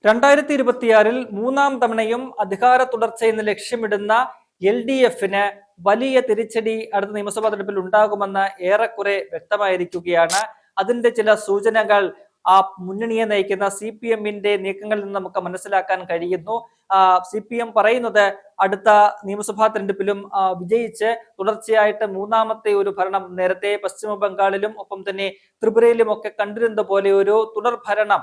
2026 മൂന്നാം തവണയും അധികാര തുടർച്ചയെന്ന് ലക്ഷ്യമിടുന്ന LDFന് വലിയ തിരിച്ചടി അടുത്ത നിയമസഭാ തെരഞ്ഞെടുപ്പിൽ ഉണ്ടാകുമെന്ന് ഏറെക്കുറെ വ്യക്തമായിരിക്കുകയാണ്. അതിന്റെ ചില സൂചനകൾ ആ മുന്നണിയെ നയിക്കുന്ന CPMന്റെ നീക്കങ്ങളിൽ നിന്ന് നമുക്ക് മനസ്സിലാക്കാൻ കഴിയുന്നു. CPM പറയുന്നത് അടുത്ത നിയമസഭാ തെരഞ്ഞെടുപ്പിലും വിജയിച്ച് തുടർച്ചയായിട്ട് മൂന്നാമത്തെ ഒരു ഭരണം, നേരത്തെ പശ്ചിമ ബംഗാളിലും ഒപ്പം തന്നെ ത്രിപുരയിലും ഒക്കെ കണ്ടിരുന്ന പോലെ ഒരു തുടർ ഭരണം,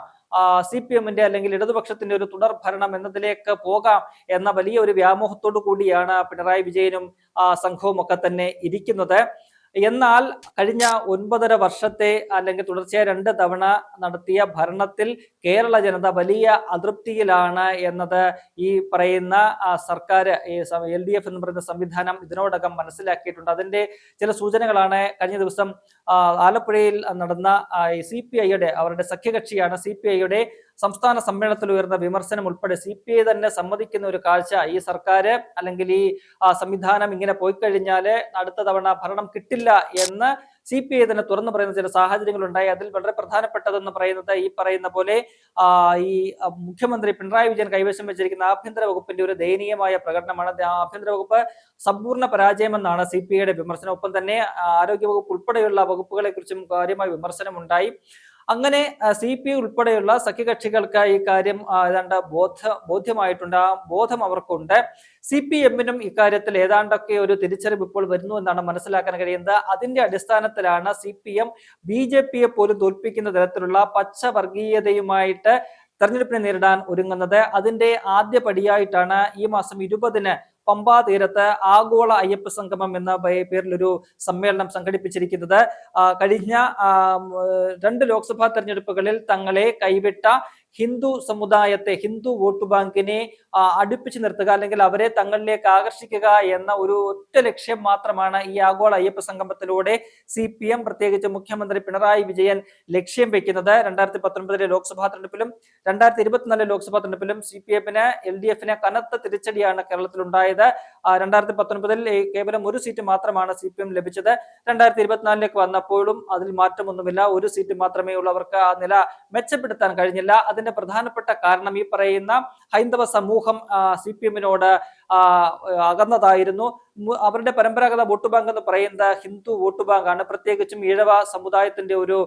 CPMന്റെ അല്ലെങ്കിൽ ഇടതുപക്ഷത്തിന്റെ ഒരു തുടർ ഭരണം എന്നതിലേക്ക് പോകാം എന്ന വലിയ ഒരു വ്യാമോഹത്തോടു കൂടിയാണ് പിണറായി വിജയനും സംഘവും ഒക്കെ തന്നെ ഇരിക്കുന്നത്. എന്നാൽ കഴിഞ്ഞ 9.5 വർഷത്തെ അല്ലെങ്കിൽ തുടർച്ചയായ 2 തവണ നടത്തിയ ഭരണത്തിൽ കേരള ജനത വലിയ അതൃപ്തിയിലാണ് എന്നത് ഈ പറയുന്ന സർക്കാർ, LDF എന്ന് പറയുന്ന സംവിധാനം ഇതിനോടകം മനസ്സിലാക്കിയിട്ടുണ്ട്. അതിന്റെ ചില സൂചനകളാണ് കഴിഞ്ഞ ദിവസം ആലപ്പുഴയിൽ നടന്ന CPIയുടെ, അവരുടെ സഖ്യകക്ഷിയാണ് CPIയുടെ സംസ്ഥാന സമ്മേളനത്തിൽ ഉയർന്ന വിമർശനം ഉൾപ്പെടെ CPI തന്നെ സമ്മതിക്കുന്ന ഒരു കാഴ്ച, ഈ സർക്കാർ അല്ലെങ്കിൽ ഈ സംവിധാനം ഇങ്ങനെ പോയി കഴിഞ്ഞാൽ അടുത്ത തവണ ഭരണം കിട്ടില്ല എന്ന് CPI തന്നെ തുറന്നു പറയുന്ന ചില സാഹചര്യങ്ങൾ ഉണ്ടായി. അതിൽ വളരെ പ്രധാനപ്പെട്ടതെന്ന് പറയുന്നത് ഈ പറയുന്ന പോലെ ഈ മുഖ്യമന്ത്രി പിണറായി വിജയൻ കൈവശം വെച്ചിരിക്കുന്ന ആഭ്യന്തര വകുപ്പിന്റെ ഒരു ദയനീയമായ പ്രകടനമാണ്. ആഭ്യന്തര വകുപ്പ് സമ്പൂർണ്ണ പരാജയമെന്നാണ് CPIയുടെ വിമർശനം. ഒപ്പം തന്നെ ആരോഗ്യവകുപ്പ് ഉൾപ്പെടെയുള്ള വകുപ്പുകളെ കുറിച്ചും കാര്യമായ വിമർശനമുണ്ടായി. അങ്ങനെ CPI ഉൾപ്പെടെയുള്ള സഖ്യകക്ഷികൾക്ക് ഈ കാര്യം ഏതാണ്ട് ബോധ്യമായിട്ടുണ്ട്. ആ ബോധം അവർക്കുണ്ട്. CPMനും ഇക്കാര്യത്തിൽ ഏതാണ്ടൊക്കെ ഒരു തിരിച്ചറിവ് ഇപ്പോൾ വരുന്നു എന്നാണ് മനസ്സിലാക്കാൻ കഴിയുന്നത്. അതിന്റെ അടിസ്ഥാനത്തിലാണ് CPM BJPയെ പോലും തോൽപ്പിക്കുന്ന തരത്തിലുള്ള പച്ച വർഗീയതയുമായിട്ട് തെരഞ്ഞെടുപ്പിനെ നേരിടാൻ ഒരുങ്ങുന്നത്. അതിന്റെ ആദ്യ പടിയായിട്ടാണ് ഈ മാസം 20-ന് പമ്പാ തീരത്ത് ആഗോള അയ്യപ്പ സംഗമം എന്ന പേരിലൊരു സമ്മേളനം സംഘടിപ്പിച്ചിരിക്കുന്നത്. കഴിഞ്ഞ 2 ലോക്സഭാ തെരഞ്ഞെടുപ്പുകളിൽ തങ്ങളെ കൈവിട്ട ഹിന്ദു സമുദായത്തെ, ഹിന്ദു വോട്ട് ബാങ്കിനെ അടുപ്പിച്ചു നിർത്തുക അല്ലെങ്കിൽ അവരെ തങ്ങളിലേക്ക് ആകർഷിക്കുക എന്ന ഒരു ഒറ്റ ലക്ഷ്യം മാത്രമാണ് ഈ ആഗോള അയ്യപ്പ സംഗമത്തിലൂടെ CPM, പ്രത്യേകിച്ച് മുഖ്യമന്ത്രി പിണറായി വിജയൻ ലക്ഷ്യം വെക്കുന്നത്. 2019 ലോക്സഭാ തെരഞ്ഞെടുപ്പിലും 2024 ലോക്സഭാ തെരഞ്ഞെടുപ്പിലും CPMന് LDFന് കനത്ത തിരിച്ചടിയാണ് കേരളത്തിൽ ഉണ്ടായത്. 2019 കേവലം ഒരു സീറ്റ് മാത്രമാണ് CPM ലഭിച്ചത്. 2024 വന്നപ്പോഴും അതിൽ മാറ്റമൊന്നുമില്ല. ഒരു സീറ്റ് മാത്രമേ ഉള്ളൂ. അവർക്ക് ആ നില മെച്ചപ്പെടുത്താൻ കഴിഞ്ഞില്ല. അതിന്റെ പ്രധാനപ്പെട്ട കാരണം ഈ പറയുന്ന ഹൈന്ദവ സമൂഹം CPMനോട് അകന്നതായിരുന്നു. അവരുടെ പരമ്പരാഗത വോട്ട് ബാങ്ക് എന്ന് പറയുന്നത് ഹിന്ദു വോട്ട് ബാങ്കാണ്. പ്രത്യേകിച്ചും ഈഴവ സമുദായത്തിന്റെ ഒരു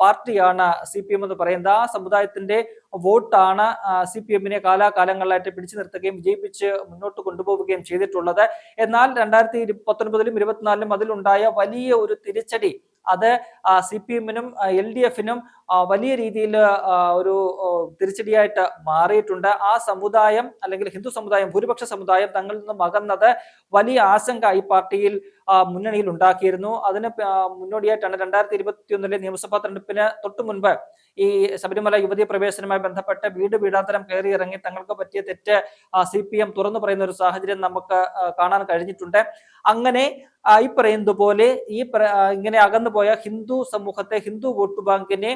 പാർട്ടിയാണ് CPM എന്ന് പറയുന്നത്. ആ സമുദായത്തിന്റെ വോട്ടാണ് CPMനെ കാലാകാലങ്ങളിലായിട്ട് പിടിച്ചു നിർത്തുകയും വിജയിപ്പിച്ച് മുന്നോട്ട് കൊണ്ടുപോവുകയും ചെയ്തിട്ടുള്ളത്. എന്നാൽ 2019-ലും 2024-ലും അതിലുണ്ടായ വലിയ ഒരു തിരിച്ചടി അത് CPMനും LDFനും വലിയ രീതിയിൽ ഒരു തിരിച്ചടിയായിട്ട് മാറിയിട്ടുണ്ട്. ആ സമുദായം അല്ലെങ്കിൽ ഹിന്ദു സമുദായം, ഭൂരിപക്ഷ സമുദായം തങ്ങളിൽ നിന്നും അകന്നത് വലിയ ആശങ്ക ഈ പാർട്ടിയിൽ മുന്നണിയിൽ ഉണ്ടാക്കിയിരുന്നു. അതിന് മുന്നോടിയായിട്ടാണ് 2021 നിയമസഭാ തെരഞ്ഞെടുപ്പിന് തൊട്ടു മുൻപ് ഈ ശബരിമല യുവതീ പ്രവേശനവുമായി ബന്ധപ്പെട്ട് വീടാന്തരം കയറി ഇറങ്ങി തങ്ങൾക്ക് പറ്റിയ തെറ്റ് CPM തുറന്നു പറയുന്ന ഒരു സാഹചര്യം നമുക്ക് കാണാൻ കഴിഞ്ഞിട്ടുണ്ട്. അങ്ങനെ ഈ പറയുന്നത് പോലെ ഇങ്ങനെ അകന്നുപോയ ഹിന്ദു സമൂഹത്തെ, ഹിന്ദു വോട്ട് ബാങ്കിനെ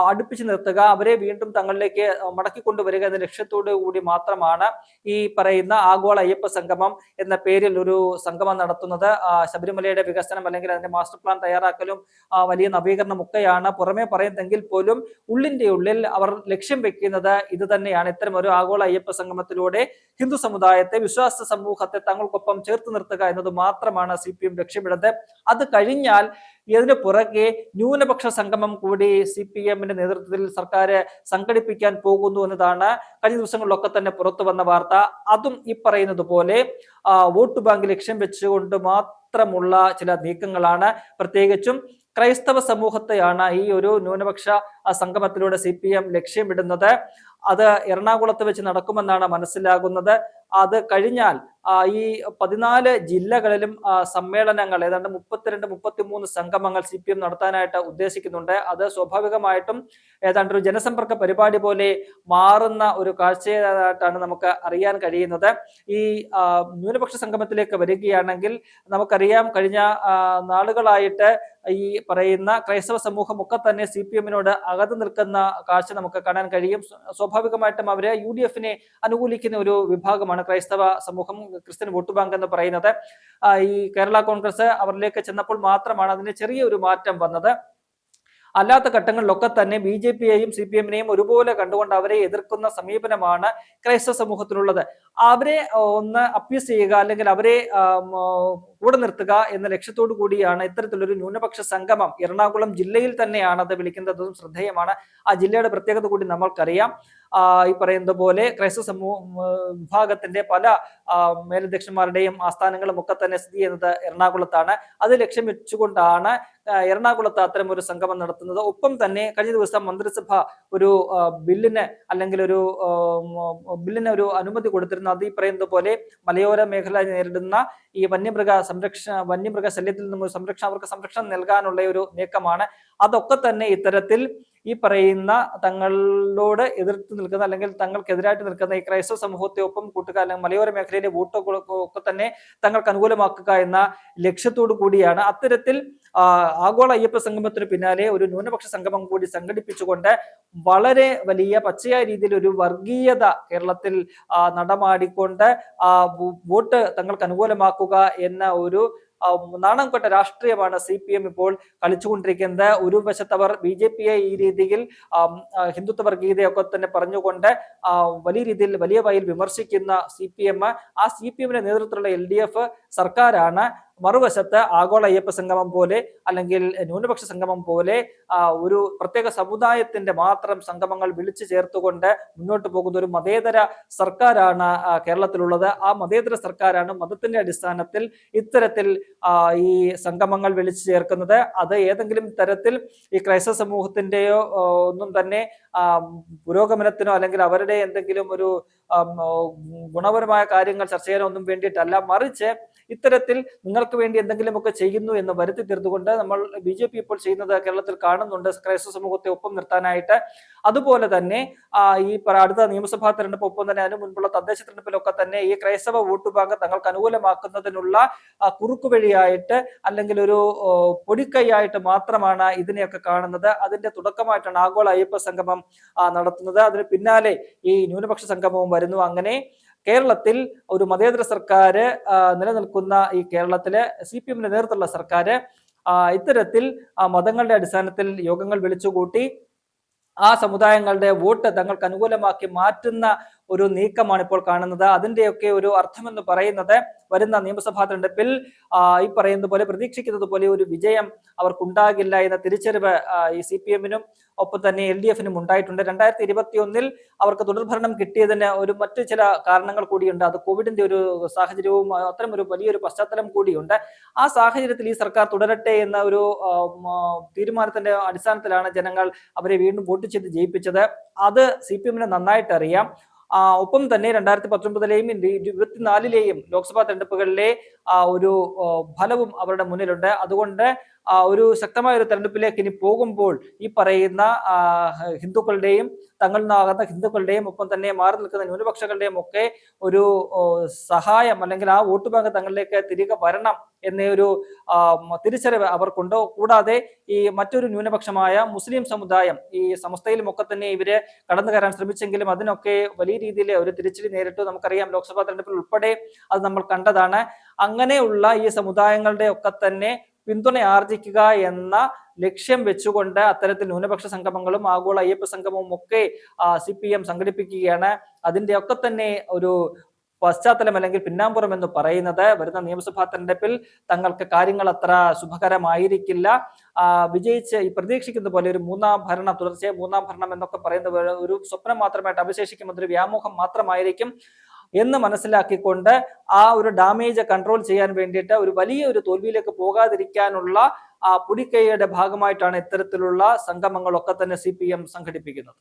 അടുപ്പിച്ചു നിർത്തുക, അവരെ വീണ്ടും തങ്ങളിലേക്ക് മടക്കിക്കൊണ്ടുവരിക എന്ന ലക്ഷ്യത്തോടു കൂടി മാത്രമാണ് ഈ പറയുന്ന ആഗോള അയ്യപ്പ സംഗമം എന്ന പേരിൽ ഒരു സംഗമം നടത്തുന്നത്. ശബരിമലയുടെ വികസനം അല്ലെങ്കിൽ അതിന്റെ മാസ്റ്റർ പ്ലാൻ തയ്യാറാക്കലും വലിയ നവീകരണം ഒക്കെയാണ് പുറമെ പറയുന്നതെങ്കിൽ പോലും ഉള്ളിന്റെ ഉള്ളിൽ അവർ ലക്ഷ്യം വെക്കുന്നത് ഇത് തന്നെയാണ്. ഇത്തരം ഒരു ആഗോള അയ്യപ്പ സംഗമത്തിലൂടെ ഹിന്ദു സമുദായത്തെ, വിശ്വാസ സമൂഹത്തെ തങ്ങൾക്കൊപ്പം ചേർത്ത് നിർത്തുക എന്നത് മാത്രമാണ് CPM ലക്ഷ്യമിടുന്നത്. അത് കഴിഞ്ഞാൽ ഇതിന് പുറകെ ന്യൂനപക്ഷ സംഗമം കൂടി CPMന്റെ നേതൃത്വത്തിൽ സർക്കാർ സംഘടിപ്പിക്കാൻ പോകുന്നു എന്നതാണ് കഴിഞ്ഞ ദിവസങ്ങളിലൊക്കെ തന്നെ പുറത്തു വന്ന വാർത്ത. അതും ഈ പറയുന്നത് പോലെ വോട്ട് ബാങ്ക് ലക്ഷ്യം വെച്ചുകൊണ്ട് മാത്രമുള്ള ചില നീക്കങ്ങളാണ്. പ്രത്യേകിച്ചും ക്രൈസ്തവ സമൂഹത്തെയാണ് ഈ ഒരു ന്യൂനപക്ഷ സംഗമത്തിലൂടെ CPM ലക്ഷ്യമിടുന്നത്. അത് എറണാകുളത്ത് വെച്ച് നടക്കുമെന്നാണ് മനസ്സിലാകുന്നത്. അത് കഴിഞ്ഞാൽ ഈ 14 ജില്ലകളിലും സമ്മേളനങ്ങൾ, ഏതാണ്ട് 32-33 സംഗമങ്ങൾ CPM നടത്താനായിട്ട് ഉദ്ദേശിക്കുന്നുണ്ട്. അത് സ്വാഭാവികമായിട്ടും ഏതാണ്ട് ഒരു ജനസമ്പർക്ക പരിപാടി പോലെ മാറുന്ന ഒരു കാഴ്ചയായിട്ടാണ് നമുക്ക് അറിയാൻ കഴിയുന്നത്. ഈ ന്യൂനപക്ഷ സംഗമത്തിലേക്ക് വരികയാണെങ്കിൽ നമുക്കറിയാം, കഴിഞ്ഞ നാളുകളായിട്ട് ഈ പറയുന്ന ക്രൈസ്തവ സമൂഹം ഒക്കെ തന്നെ CPMനോട് അകന്നു നിൽക്കുന്ന കാഴ്ച നമുക്ക് കാണാൻ കഴിയും. സ്വാഭാവികമായിട്ടും അവര് UDFനെ അനുകൂലിക്കുന്ന ഒരു വിഭാഗമാണ് ക്രൈസ്തവ സമൂഹം, ക്രിസ്ത്യൻ വോട്ട് ബാങ്ക് എന്ന് പറയുന്നത്. ഈ കേരള കോൺഗ്രസ് അവരിലേക്ക് ചെന്നപ്പോൾ മാത്രമാണ് അതിന് ചെറിയൊരു മാറ്റം വന്നത്. അല്ലാത്ത ഘട്ടങ്ങളിലൊക്കെ തന്നെ BJP-യെയും CPM-നെയും ഒരുപോലെ കണ്ടുകൊണ്ട് അവരെ എതിർക്കുന്ന സമീപനമാണ് ക്രൈസ്തവ സമൂഹത്തിലുള്ളത്. അവരെ ഒന്ന് അപ്യൂസ് ചെയ്യുക, അല്ലെങ്കിൽ അവരെ കൂടെ നിർത്തുക എന്ന ലക്ഷ്യത്തോടു കൂടിയാണ് ഇത്തരത്തിലൊരു ന്യൂനപക്ഷ സംഗമം എറണാകുളം ജില്ലയിൽ തന്നെയാണ് അത് വിളിക്കുന്നതും ശ്രദ്ധേയമാണ്. ആ ജില്ലയുടെ പ്രത്യേകത കൂടി നമ്മൾക്കറിയാം. ഈ പറയുന്ന പോലെ ക്രൈസ്തവ വിഭാഗത്തിന്റെ പല മേലധ്യക്ഷന്മാരുടെയും ആസ്ഥാനങ്ങളും ഒക്കെ തന്നെ സ്ഥിതി ചെയ്യുന്നത് എറണാകുളത്താണ്. അത് ലക്ഷ്യം വെച്ചുകൊണ്ടാണ് എറണാകുളത്ത് അത്തരം ഒരു സംഗമം നടത്തുന്നത്. ഒപ്പം തന്നെ കഴിഞ്ഞ ദിവസം മന്ത്രിസഭ ഒരു ബില്ലിന് അല്ലെങ്കിൽ ഒരു ഒരു അനുമതി കൊടുത്തിരുന്നു. അത് ഈ പറയുന്നത് പോലെ മലയോര മേഖല നേരിടുന്ന ഈ വന്യമൃഗ ശല്യത്തിൽ നിന്നും അവർക്ക് സംരക്ഷണം നൽകാനുള്ള ഒരു നീക്കമാണ്. അതൊക്കെ തന്നെ ഇത്തരത്തിൽ ഈ പറയുന്ന തങ്ങളോട് എതിർത്ത് നിൽക്കുന്ന അല്ലെങ്കിൽ തങ്ങൾക്കെതിരായിട്ട് നിൽക്കുന്ന ഈ ക്രൈസ്തവ സമൂഹത്തെ ഒപ്പം കൂട്ടുക, അല്ലെങ്കിൽ മലയോര മേഖലയിലെ വോട്ടുകളൊക്കെ തന്നെ തങ്ങൾക്ക് അനുകൂലമാക്കുക എന്ന ലക്ഷ്യത്തോടു കൂടിയാണ് അത്തരത്തിൽ ആഗോള അയ്യപ്പ സംഗമത്തിന് പിന്നാലെ ഒരു ന്യൂനപക്ഷ സംഗമം കൂടി സംഘടിപ്പിച്ചുകൊണ്ട് വളരെ വലിയ പച്ചയായ രീതിയിൽ ഒരു വർഗീയത കേരളത്തിൽ നടമാടിക്കൊണ്ട് വോട്ട് തങ്ങൾക്ക് അനുകൂലമാക്കുക എന്ന ഒരു നാണം കെട്ട രാഷ്ട്രീയമാണ് CPM ഇപ്പോൾ കളിച്ചുകൊണ്ടിരിക്കുന്നത്. ഒരു വശത്തവർ BJP-യെ ഈ രീതിയിൽ ഹിന്ദുത്വ വർഗീയതയൊക്കെ തന്നെ പറഞ്ഞുകൊണ്ട് വലിയ രീതിയിൽ വലിയ വായിൽ വിമർശിക്കുന്ന CPM, ആ CPM-ന്റെ നേതൃത്വത്തിലുള്ള LDF സർക്കാരാണ് മറുവശത്ത് ആഗോള അയ്യപ്പ സംഗമം പോലെ അല്ലെങ്കിൽ ന്യൂനപക്ഷ സംഗമം പോലെ ഒരു പ്രത്യേക സമുദായത്തിന്റെ മാത്രം സംഗമങ്ങൾ വിളിച്ചു ചേർത്തുകൊണ്ട് മുന്നോട്ട് പോകുന്ന ഒരു മതേതര സർക്കാരാണ് കേരളത്തിലുള്ളത്. ആ മതേതര സർക്കാരാണ് മതത്തിന്റെ അടിസ്ഥാനത്തിൽ ഇത്തരത്തിൽ ഈ സംഗമങ്ങൾ വിളിച്ചു ചേർക്കുന്നത്. അത് ഏതെങ്കിലും തരത്തിൽ ഈ ക്രൈസ്തവ സമൂഹത്തിന്റെയോ ഒന്നും തന്നെ പുരോഗമനത്തിനോ അല്ലെങ്കിൽ അവരുടെ എന്തെങ്കിലും ഒരു ഗുണപരമായ കാര്യങ്ങൾ ചർച്ച ചെയ്യാനോ ഒന്നും വേണ്ടിയിട്ടല്ല, മറിച്ച് ഇത്തരത്തിൽ നിങ്ങൾക്ക് വേണ്ടി എന്തെങ്കിലുമൊക്കെ ചെയ്യുന്നു എന്ന് വരുത്തി തീർത്തുകൊണ്ട് നമ്മൾ BJP ഇപ്പോൾ ചെയ്യുന്നത് കേരളത്തിൽ കാണുന്നുണ്ട്, ക്രൈസ്തവ സമൂഹത്തെ ഒപ്പം നിർത്താനായിട്ട്. അതുപോലെ തന്നെ ഈ അടുത്ത നിയമസഭാ തെരഞ്ഞെടുപ്പ് ഒപ്പം തന്നെ അതിനു മുൻപുള്ള തദ്ദേശ തെരഞ്ഞെടുപ്പിലൊക്കെ തന്നെ ഈ ക്രൈസ്തവ വോട്ട് ബാങ്ക് തങ്ങൾക്ക് അനുകൂലമാക്കുന്നതിനുള്ള കുറുക്കുവഴിയായിട്ട് അല്ലെങ്കിൽ ഒരു പൊടിക്കൈയായിട്ട് മാത്രമാണ് ഇതിനെയൊക്കെ കാണുന്നത്. അതിന്റെ തുടക്കമായിട്ടാണ് ആഗോള അയ്യപ്പ സംഗമം നടത്തുന്നത്. അതിന് പിന്നാലെ ഈ ന്യൂനപക്ഷ സംഗമവും വരുന്നു. അങ്ങനെ കേരളത്തിൽ ഒരു മതേതര സർക്കാർ നിലനിൽക്കുന്ന ഈ കേരളത്തിലെ CPM-ന്റെ നേതൃത്വത്തിലുള്ള സർക്കാർ ഇത്തരത്തിൽ മതങ്ങളുടെ അടിസ്ഥാനത്തിൽ യോഗങ്ങൾ വിളിച്ചുകൂട്ടി ആ സമുദായങ്ങളുടെ വോട്ട് തങ്ങൾക്ക് അനുകൂലമാക്കി മാറ്റുന്ന ഒരു നീക്കമാണ് ഇപ്പോൾ കാണുന്നത്. അതിന്റെയൊക്കെ ഒരു അർത്ഥമെന്ന് പറയുന്നത് വരുന്ന നിയമസഭാ തെരഞ്ഞെടുപ്പിൽ ഈ പറയുന്ന പോലെ പ്രതീക്ഷിക്കുന്നത് പോലെ ഒരു വിജയം അവർക്കുണ്ടാകില്ല എന്ന തിരിച്ചറിവ് ഈ CPM-നും ഒപ്പം തന്നെ LDF-നും ഉണ്ടായിട്ടുണ്ട്. 2021 അവർക്ക് തുടർഭരണം കിട്ടിയതിന് മറ്റു ചില കാരണങ്ങൾ കൂടിയുണ്ട്. അത് കോവിഡിന്റെ ഒരു സാഹചര്യവും അത്തരം ഒരു വലിയൊരു പശ്ചാത്തലം കൂടിയുണ്ട്. ആ സാഹചര്യത്തിൽ ഈ സർക്കാർ തുടരട്ടെ എന്ന ഒരു തീരുമാനത്തിന്റെ അടിസ്ഥാനത്തിലാണ് ജനങ്ങൾ അവരെ വീണ്ടും വോട്ട് ചെയ്ത് ജയിപ്പിച്ചത്. അത് CPM-ന് നന്നായിട്ട് അറിയാം. ഒപ്പം തന്നെ 2019-ലെയും 2024-ലെയും ലോക്സഭാ തെരഞ്ഞെടുപ്പുകളിലെ ഒരു ഫലവും അവരുടെ മുന്നിലുണ്ട്. അതുകൊണ്ട് ഒരു ശക്തമായ ഒരു തെരഞ്ഞെടുപ്പിലേക്ക് ഇനി പോകുമ്പോൾ ഈ പറയുന്ന ഹിന്ദുക്കളുടെയും തങ്ങളിലാകുന്ന ഹിന്ദുക്കളുടെയും ഒപ്പം തന്നെ മാറി നിൽക്കുന്ന ന്യൂനപക്ഷങ്ങളുടെയും ഒക്കെ ഒരു സഹായം അല്ലെങ്കിൽ ആ വോട്ട് ബാങ്ക് തങ്ങളിലേക്ക് തിരികെ വരണം എന്ന ഒരു തിരിച്ചറിവ് അവർക്കുണ്ട്. കൂടാതെ ഈ മറ്റൊരു ന്യൂനപക്ഷമായ മുസ്ലിം സമുദായം ഈ സമസ്തയിലും ഒക്കെ തന്നെ ഇവര് കടന്നു കയറാൻ ശ്രമിച്ചെങ്കിലും അതിനൊക്കെ വലിയ രീതിയിൽ ഒരു തിരിച്ചടി നേരിട്ടു. നമുക്കറിയാം, ലോക്സഭാ തെരഞ്ഞെടുപ്പിൽ ഉൾപ്പെടെ അത് നമ്മൾ കണ്ടതാണ്. അങ്ങനെയുള്ള ഈ സമുദായങ്ങളുടെ ഒക്കെ തന്നെ പിന്തുണ ആർജിക്കുക എന്ന ലക്ഷ്യം വെച്ചുകൊണ്ട് അത്തരത്തിൽ ന്യൂനപക്ഷ സംഗമങ്ങളും ആഗോള അയ്യപ്പ സംഗമവും ഒക്കെ CPM സംഘടിപ്പിക്കുകയാണ്. അതിന്റെ ഒക്കെ തന്നെ ഒരു പശ്ചാത്തലം അല്ലെങ്കിൽ പിന്നാമ്പുറം എന്ന് പറയുന്നത് വരുന്ന നിയമസഭാ തെരഞ്ഞെടുപ്പിൽ തങ്ങൾക്ക് കാര്യങ്ങൾ അത്ര ശുഭകരമായിരിക്കില്ല. വിജയിച്ച് ഈ പ്രതീക്ഷിക്കുന്ന പോലെ ഒരു തുടർച്ചയായ മൂന്നാം ഭരണം എന്നൊക്കെ പറയുന്ന ഒരു സ്വപ്നം മാത്രമായിട്ട് അവശേഷിക്കും, അതൊരു വ്യാമോഹം മാത്രമായിരിക്കും എന്ന് മനസ്സിലാക്കിക്കൊണ്ട് ആ ഒരു ഡാമേജ് കൺട്രോൾ ചെയ്യാൻ വേണ്ടിയിട്ട് ഒരു വലിയൊരു തോൽവിയിലേക്ക് പോകാതിരിക്കാനുള്ള പൊടിക്കൈയുടെ ഭാഗമായിട്ടാണ് ഇത്തരത്തിലുള്ള സംഗമങ്ങളൊക്കെ തന്നെ CPM സംഘടിപ്പിക്കുന്നത്.